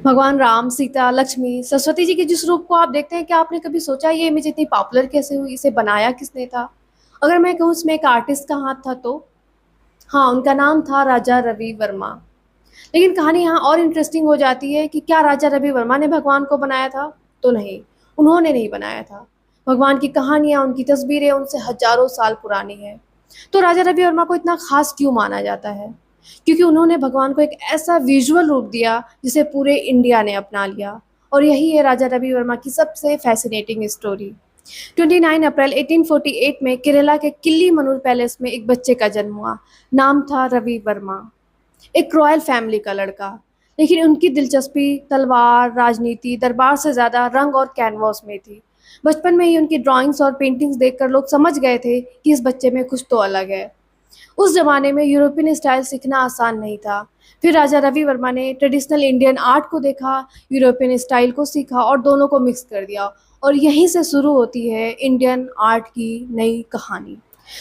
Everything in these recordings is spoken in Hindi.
भगवान राम, सीता, लक्ष्मी, सरस्वती जी के जिस रूप को आप देखते हैं, क्या आपने कभी सोचा ये इमेज इतनी पॉपुलर कैसे हुई? इसे बनाया किसने था? अगर मैं कहूँ इसमें एक आर्टिस्ट का हाथ था तो हाँ, उनका नाम था राजा रवि वर्मा। लेकिन कहानी यहाँ और इंटरेस्टिंग हो जाती है कि क्या राजा रवि वर्मा ने भगवान को बनाया था? तो नहीं, उन्होंने नहीं बनाया था। भगवान की कहानियाँ, उनकी तस्वीरें उनसे हजारों साल पुरानी हैं। तो राजा रवि वर्मा को इतना खास क्यों माना जाता है? क्योंकि उन्होंने भगवान को एक ऐसा विजुअल रूप दिया जिसे पूरे इंडिया ने अपना लिया। और यही है राजा रवि वर्मा की सबसे फैसिनेटिंग स्टोरी। 29 अप्रैल 1848 में केरला के किल्ली मनूर पैलेस में एक बच्चे का जन्म हुआ। नाम था रवि वर्मा। एक रॉयल फैमिली का लड़का। लेकिन उनकी दिलचस्पी तलवार, राजनीति, दरबार से ज़्यादा रंग और कैनवास में थी। बचपन में ही उनकी ड्राइंग्स और पेंटिंग्स देखकर लोग समझ गए थे कि इस बच्चे में कुछ तो अलग है। उस ज़माने में यूरोपियन स्टाइल सीखना आसान नहीं था। फिर राजा रवि वर्मा ने ट्रेडिशनल इंडियन आर्ट को देखा, यूरोपियन स्टाइल को सीखा और दोनों को मिक्स कर दिया। और यहीं से शुरू होती है इंडियन आर्ट की नई कहानी।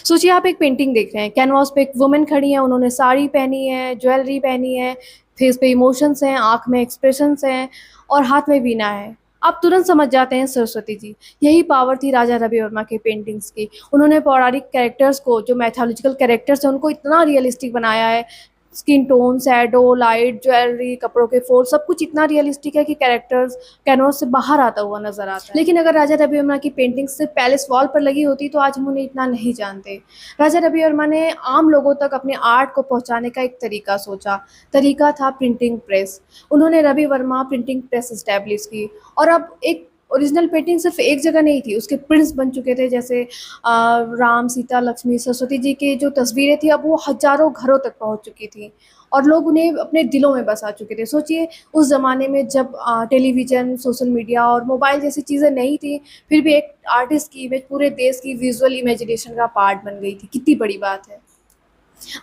सोचिए आप एक पेंटिंग देख रहे हैं, कैनवास पे एक वुमेन खड़ी है, उन्होंने साड़ी पहनी है, ज्वेलरी पहनी है, फेस पे इमोशंस हैं, आँख में एक्सप्रेशंस हैं और हाथ में वीणा है। आप तुरंत समझ जाते हैं सरस्वती जी। यही पावर थी राजा रवि वर्मा के पेंटिंग्स की। उन्होंने पौराणिक कैरेक्टर्स को, जो मैथोलॉजिकल कैरेक्टर्स हैं, उनको इतना रियलिस्टिक बनाया है। Skin tone, shadow, light, jewellery, कपड़ों के फोल्ड सब कुछ इतना रियलिस्टिक है कि कैरेक्टर्स कैनवास से बाहर आता हुआ नजर आता है। लेकिन अगर राजा रवि वर्मा की पेंटिंग सिर्फ पैलेस वॉल पर लगी होती तो आज हम उन्हें इतना नहीं जानते। राजा रवि वर्मा ने आम लोगों तक अपने आर्ट को पहुंचाने का एक तरीका सोचा। तरीका था प्रिंटिंग प्रेस। उन्होंने Ravi Varma printing press establish की। और अब एक ओरिजिनल पेंटिंग सिर्फ एक जगह नहीं थी, उसके प्रिंट्स बन चुके थे। जैसे राम, सीता, लक्ष्मी, सरस्वती जी की जो तस्वीरें थी अब वो हजारों घरों तक पहुंच चुकी थी और लोग उन्हें अपने दिलों में बसा चुके थे। सोचिए उस ज़माने में जब टेलीविज़न, सोशल मीडिया और मोबाइल जैसी चीज़ें नहीं थी, फिर भी एक आर्टिस्ट की इमेज पूरे देश की विजुअल इमेजिनेशन का पार्ट बन गई थी। कितनी बड़ी बात है।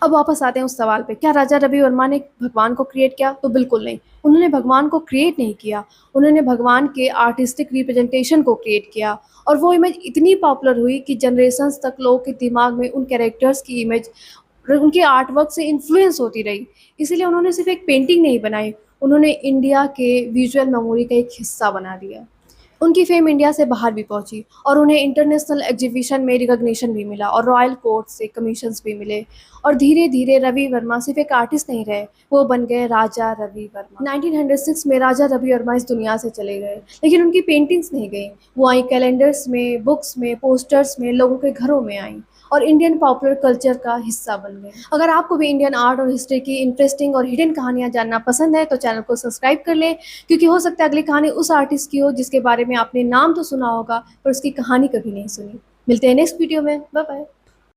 अब वापस आते हैं उस सवाल पे, क्या राजा रवि वर्मा ने भगवान को क्रिएट किया? तो बिल्कुल नहीं। उन्होंने भगवान को क्रिएट नहीं किया, उन्होंने भगवान के आर्टिस्टिक रिप्रेजेंटेशन को क्रिएट किया। और वो इमेज इतनी पॉपुलर हुई कि जनरेशंस तक लोगों के दिमाग में उन कैरेक्टर्स की इमेज उनके आर्ट वर्क से इन्फ्लुएंस होती रही। इसीलिए उन्होंने सिर्फ एक पेंटिंग नहीं बनाई, उन्होंने इंडिया के विजुअल मेमोरी का एक हिस्सा बना दिया। उनकी फेम इंडिया से बाहर भी पहुंची और उन्हें इंटरनेशनल एग्जीबिशन में रिकॉग्निशन भी मिला और रॉयल कोर्ट से कमीशंस भी मिले। और धीरे धीरे रवि वर्मा सिर्फ एक आर्टिस्ट नहीं रहे, वो बन गए राजा रवि वर्मा। 1906 में राजा रवि वर्मा इस दुनिया से चले गए, लेकिन उनकी पेंटिंग्स नहीं गई। वो आई कैलेंडर्स में, बुक्स में, पोस्टर्स में, लोगों के घरों में आई और इंडियन पॉपुलर कल्चर का हिस्सा बन गए। अगर आपको भी इंडियन आर्ट और हिस्ट्री की इंटरेस्टिंग और हिडन कहानियां जानना पसंद है तो चैनल को सब्सक्राइब कर लें, क्योंकि हो सकता है अगली कहानी उस आर्टिस्ट की हो जिसके बारे में आपने नाम तो सुना होगा पर उसकी कहानी कभी नहीं सुनी। मिलते हैं नेक्स्ट वीडियो में। Bye bye.